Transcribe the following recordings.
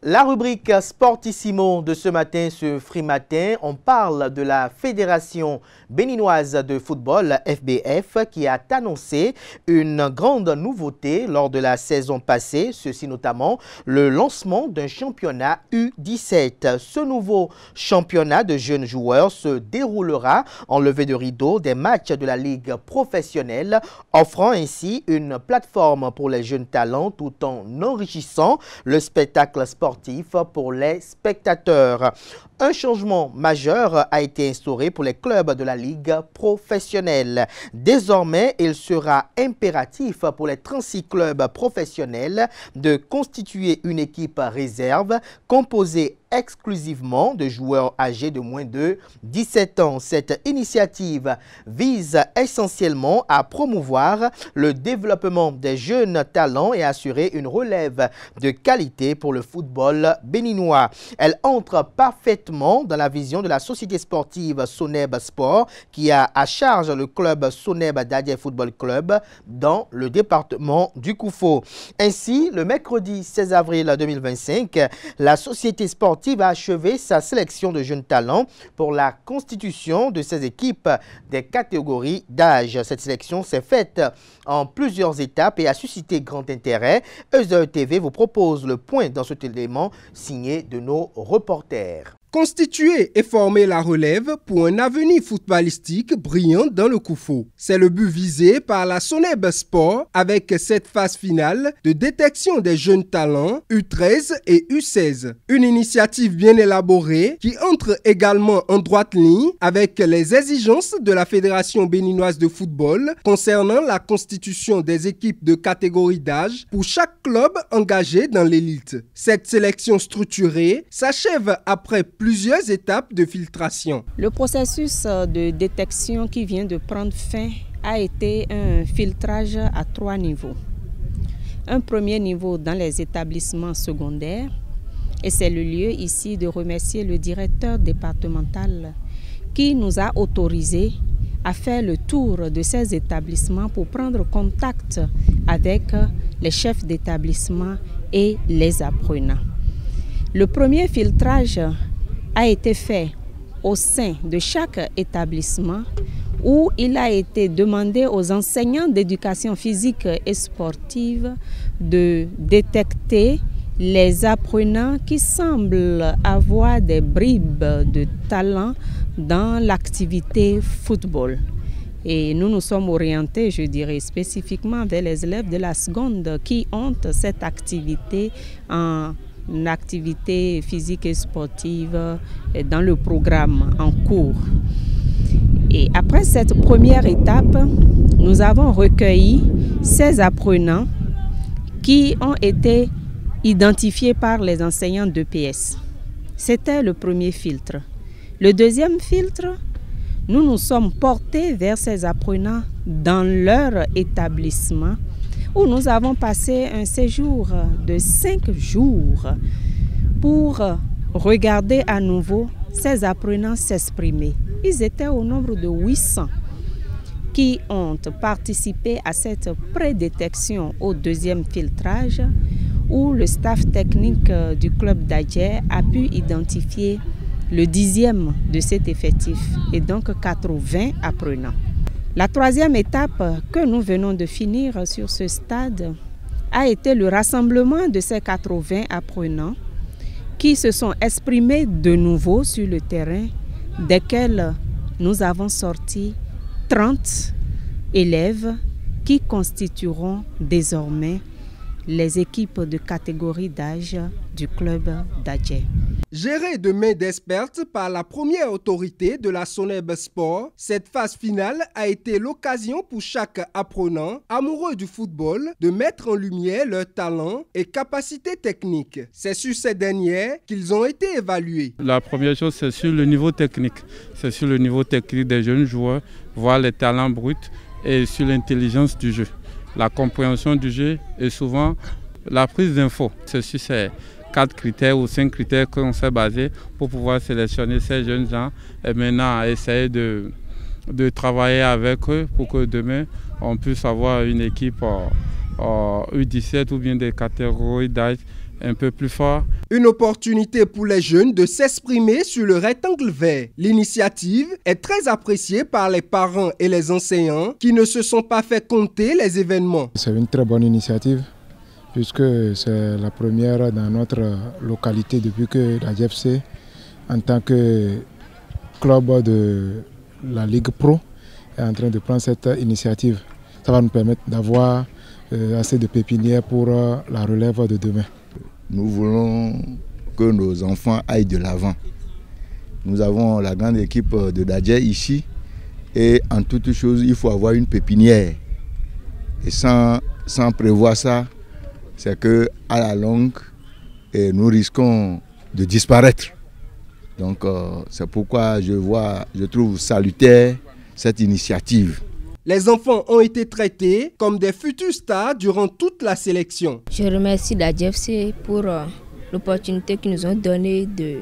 La rubrique Sportissimo de ce matin, ce Free Matin, on parle de la Fédération béninoise de football, FBF, qui a annoncé une grande nouveauté lors de la saison passée, ceci notamment le lancement d'un championnat U17. Ce nouveau championnat de jeunes joueurs se déroulera en levée de rideau des matchs de la Ligue professionnelle, offrant ainsi une plateforme pour les jeunes talents tout en enrichissant le spectacle sportif pour les spectateurs. Un changement majeur a été instauré pour les clubs de la Ligue professionnelle. Désormais, il sera impératif pour les 36 clubs professionnels de constituer une équipe réserve composée exclusivement de joueurs âgés de moins de 17 ans. Cette initiative vise essentiellement à promouvoir le développement des jeunes talents et assurer une relève de qualité pour le football béninois. Elle entre parfaitement dans la vision de la société sportive Soneb Sport qui a à charge le club Soneb Dadje Football Club dans le département du Koufo. Ainsi, le mercredi 16 avril 2025, la société sportive a achevé sa sélection de jeunes talents pour la constitution de ses équipes des catégories d'âge. Cette sélection s'est faite en plusieurs étapes et a suscité grand intérêt. EZE TV vous propose le point dans cet élément signé de nos reporters. Constituer et former la relève pour un avenir footballistique brillant dans le Koufo. C'est le but visé par la Soneb Sport avec cette phase finale de détection des jeunes talents U13 et U16. Une initiative bien élaborée qui entre également en droite ligne avec les exigences de la Fédération béninoise de football concernant la constitution des équipes de catégorie d'âge pour chaque club engagé dans l'élite. Cette sélection structurée s'achève après plusieurs étapes de filtration. Le processus de détection qui vient de prendre fin a été un filtrage à 3 niveaux. Un premier niveau dans les établissements secondaires, et c'est le lieu ici de remercier le directeur départemental qui nous a autorisés à faire le tour de ces établissements pour prendre contact avec les chefs d'établissement et les apprenants. Le premier filtrage a été fait au sein de chaque établissement où il a été demandé aux enseignants d'éducation physique et sportive de détecter les apprenants qui semblent avoir des bribes de talent dans l'activité football. Et nous nous sommes orientés, je dirais, spécifiquement vers les élèves de la seconde qui ont cette activité en activité physique et sportive dans le programme en cours. Et après cette première étape, nous avons recueilli 16 apprenants qui ont été identifiés par les enseignants d'EPS. C'était le premier filtre. Le deuxième filtre, nous nous sommes portés vers ces apprenants dans leur établissement où nous avons passé un séjour de 5 jours pour regarder à nouveau ces apprenants s'exprimer. Ils étaient au nombre de 800 qui ont participé à cette prédétection au deuxième filtrage où le staff technique du club Dadje a pu identifier le 10e de cet effectif et donc 80 apprenants. La troisième étape que nous venons de finir sur ce stade a été le rassemblement de ces 80 apprenants qui se sont exprimés de nouveau sur le terrain, desquels nous avons sorti 30 élèves qui constitueront désormais les équipes de catégorie d'âge du club Dadje. Gérée de main d'experts par la première autorité de la Soneb Sport, cette phase finale a été l'occasion pour chaque apprenant amoureux du football de mettre en lumière leurs talents et capacités techniques. C'est sur ces dernières qu'ils ont été évalués. La première chose, c'est sur le niveau technique. C'est sur le niveau technique des jeunes joueurs, voir les talents bruts et sur l'intelligence du jeu. La compréhension du jeu et souvent la prise d'infos. C'est sur ces 4 critères ou 5 critères qu'on s'est basé pour pouvoir sélectionner ces jeunes gens et maintenant essayer de travailler avec eux pour que demain on puisse avoir une équipe U17 ou bien des catégories d'âge un peu plus forts. Une opportunité pour les jeunes de s'exprimer sur le rectangle vert. L'initiative est très appréciée par les parents et les enseignants qui ne se sont pas fait compter les événements. C'est une très bonne initiative puisque c'est la première dans notre localité depuis que la JFC, en tant que club de la Ligue Pro, est en train de prendre cette initiative. Ça va nous permettre d'avoir assez de pépinières pour la relève de demain. Nous voulons que nos enfants aillent de l'avant. Nous avons la grande équipe de Dadje ici et en toute chose, il faut avoir une pépinière. Et sans prévoir ça, c'est qu'à la longue, nous risquons de disparaître. Donc c'est pourquoi je trouve salutaire cette initiative. Les enfants ont été traités comme des futurs stars durant toute la sélection. Je remercie la JFC pour l'opportunité qu'ils nous ont donnée de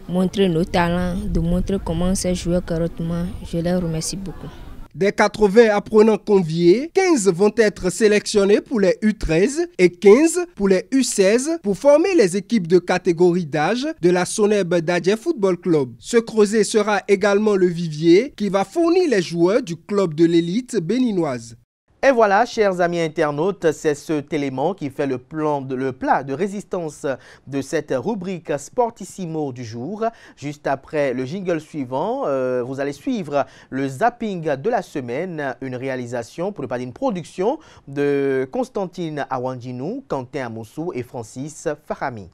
montrer nos talents, de montrer comment on sait jouer correctement. Je les remercie beaucoup. Des 80 apprenants conviés, 15 vont être sélectionnés pour les U13 et 15 pour les U16 pour former les équipes de catégorie d'âge de la Soneb Dadje Football Club. Ce creuset sera également le vivier qui va fournir les joueurs du club de l'élite béninoise. Et voilà, chers amis internautes, c'est ce élément qui fait le plat de résistance de cette rubrique Sportissimo du jour. Juste après le jingle suivant, vous allez suivre le zapping de la semaine, une réalisation, pour ne pas dire une production, de Constantine Awanjinou, Quentin Amoussou et Francis Fahami.